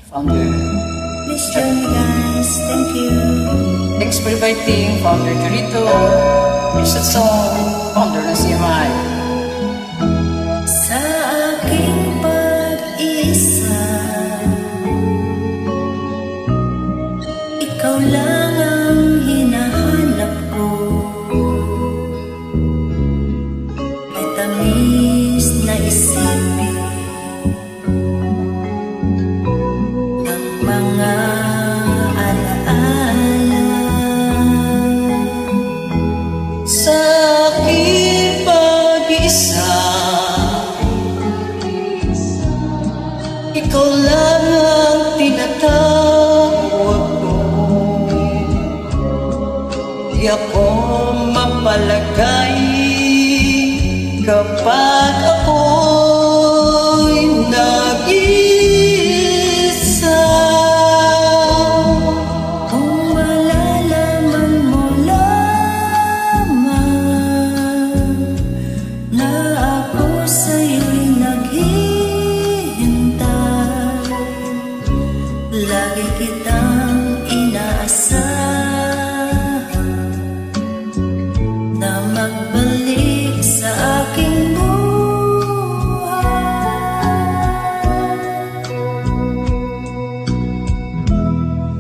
founder. Please join me guys, thank you. Thanks for inviting founder Chorito, Richard Song, founder ng CMI. Sa aking pag-isa, ikaw lang ang hinahanap ko. May tamis na isipin ng mga alaala. Sa aking pag-isa, ikaw lang ang tinatawag ko. Di ako mapalagay kapag ako'y nag-iisa. Kung malalaman mo lamang na ako sa'yo'y naghihintay, lagi kitang inaasahan na magbalik sa aking buhay.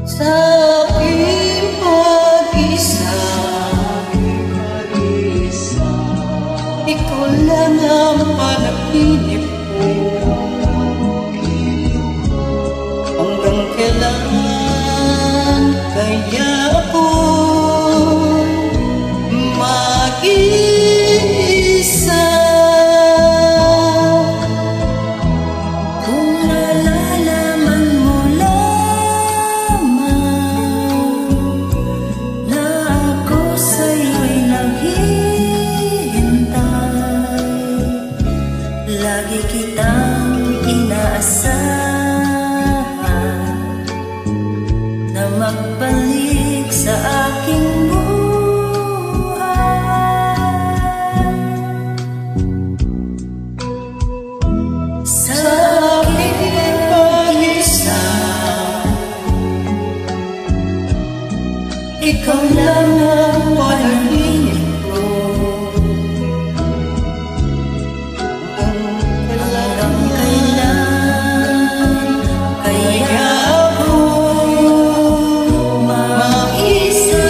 Sa aking pag-isa, ikaw lang ang panaginip ko. Hanggang kailan kaya ako mag-iisa? Kung nalalaman mo lamang na ako sa'yo'y naghihintay, lagi kitang inaasahan na magbalik sa aking buhay. Sa Aking pag-isa, ikaw lang ang panaginip ko. hanggang kailan kaya ako mag-isa?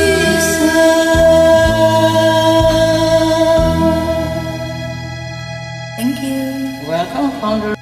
Thank you. Welcome, founder.